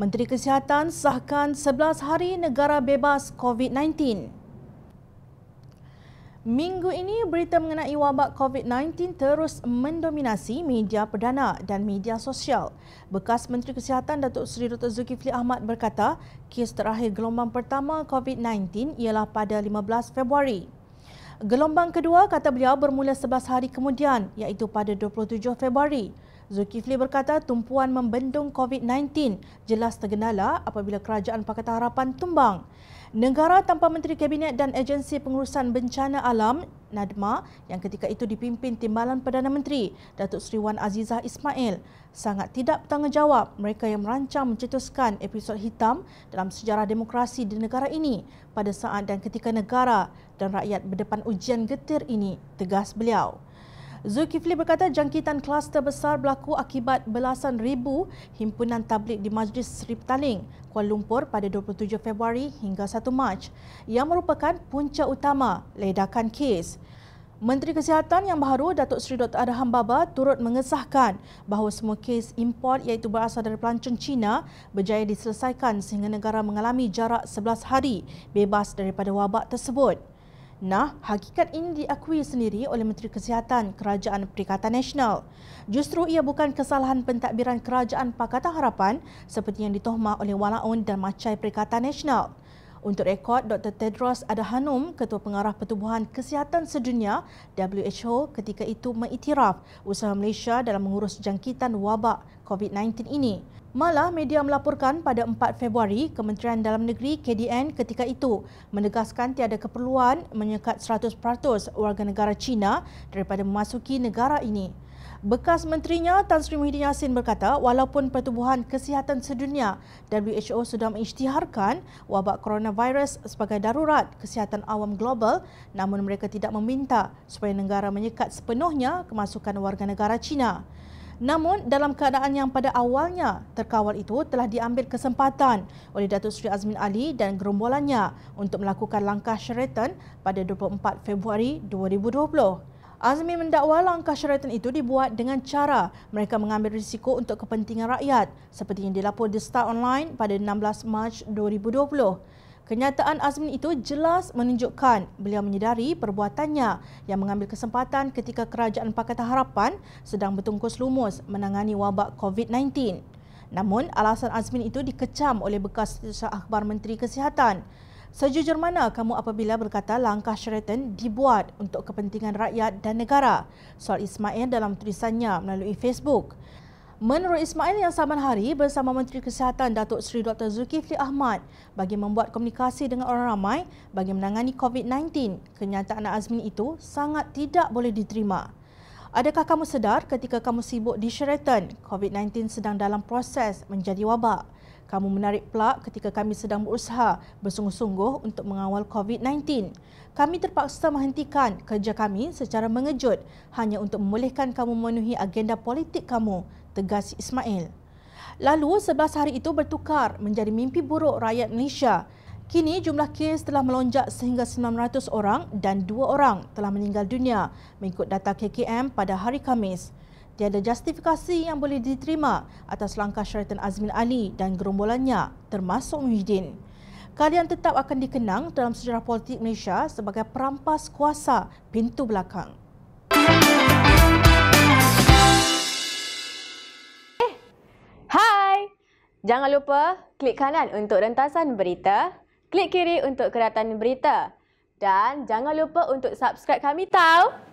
Menteri Kesihatan sahkan 11 hari negara bebas COVID-19. Minggu ini, berita mengenai wabak COVID-19 terus mendominasi media perdana dan media sosial. Bekas Menteri Kesihatan Datuk Seri Dr. Zulkifli Ahmad berkata, kes terakhir gelombang pertama COVID-19 ialah pada 15 Februari. Gelombang kedua, kata beliau, bermula 11 hari kemudian, iaitu pada 27 Februari. Zulkifli berkata tumpuan membendung COVID-19 jelas tergendala apabila Kerajaan Pakatan Harapan tumbang. Negara tanpa Menteri Kabinet dan Agensi Pengurusan Bencana Alam (NADMA) yang ketika itu dipimpin Timbalan Perdana Menteri Datuk Seri Wan Azizah Ismail sangat tidak bertanggungjawab mereka yang merancang mencetuskan episod hitam dalam sejarah demokrasi di negara ini pada saat dan ketika negara dan rakyat berdepan ujian getir ini, tegas beliau. Zulkifli berkata jangkitan kluster besar berlaku akibat belasan ribu himpunan tabligh di Majlis Seri Petaling, Kuala Lumpur pada 27 Februari hingga 1 Mac yang merupakan punca utama ledakan kes. Menteri Kesihatan yang baharu, Datuk Seri Dr. Adham Baba, turut mengesahkan bahawa semua kes import iaitu berasal dari pelancong Cina berjaya diselesaikan sehingga negara mengalami jarak 11 hari bebas daripada wabak tersebut. Nah, hakikat ini diakui sendiri oleh Menteri Kesihatan Kerajaan Perikatan Nasional. Justru ia bukan kesalahan pentadbiran Kerajaan Pakatan Harapan seperti yang ditohmah oleh Walaun dan Macai Perikatan Nasional. Untuk rekod, Dr. Tedros Adhanom, Ketua Pengarah Pertubuhan Kesihatan Sedunia WHO, ketika itu mengiktiraf usaha Malaysia dalam mengurus jangkitan wabak COVID-19 ini. Malah, media melaporkan pada 4 Februari, Kementerian Dalam Negeri KDN ketika itu menegaskan tiada keperluan menyekat 100% warga negara Cina daripada memasuki negara ini. Bekas menterinya Tan Sri Muhyiddin Yassin berkata walaupun Pertubuhan Kesihatan Sedunia WHO sudah mengisytiharkan wabak coronavirus sebagai darurat kesihatan awam global, namun mereka tidak meminta supaya negara menyekat sepenuhnya kemasukan warga negara Cina. Namun, dalam keadaan yang pada awalnya terkawal itu telah diambil kesempatan oleh Datuk Seri Azmin Ali dan gerombolannya untuk melakukan langkah syaratan pada 24 Februari 2020. Azmin mendakwa langkah syaratan itu dibuat dengan cara mereka mengambil risiko untuk kepentingan rakyat seperti yang dilapor di Star Online pada 16 Mac 2020. Kenyataan Azmin itu jelas menunjukkan beliau menyedari perbuatannya yang mengambil kesempatan ketika Kerajaan Pakatan Harapan sedang bertungkus lumus menangani wabak COVID-19. Namun, alasan Azmin itu dikecam oleh bekas Setiausaha Akhbar Menteri Kesihatan. Sejujur mana kamu apabila berkata langkah syaratan dibuat untuk kepentingan rakyat dan negara? Soal Ismail dalam tulisannya melalui Facebook. Menurut Ismail yang saban hari bersama Menteri Kesihatan Datuk Seri Dr. Zulkifli Ahmad bagi membuat komunikasi dengan orang ramai bagi menangani COVID-19, kenyataan Azmin itu sangat tidak boleh diterima. Adakah kamu sedar ketika kamu sibuk di Sheraton, COVID-19 sedang dalam proses menjadi wabak? Kamu menarik plug ketika kami sedang berusaha bersungguh-sungguh untuk mengawal COVID-19. Kami terpaksa menghentikan kerja kami secara mengejut hanya untuk membolehkan kamu memenuhi agenda politik kamu, tegas Ismail. Lalu 11 hari itu bertukar menjadi mimpi buruk rakyat Malaysia. Kini jumlah kes telah melonjak sehingga 900 orang dan 2 orang telah meninggal dunia mengikut data KKM pada hari Khamis. Tiada justifikasi yang boleh diterima atas langkah syaratan Azmin Ali dan gerombolannya termasuk Muhyiddin. Kalian tetap akan dikenang dalam sejarah politik Malaysia sebagai perampas kuasa pintu belakang. Hai! Jangan lupa klik kanan untuk rentasan berita, klik kiri untuk keratan berita dan jangan lupa untuk subscribe kami tau.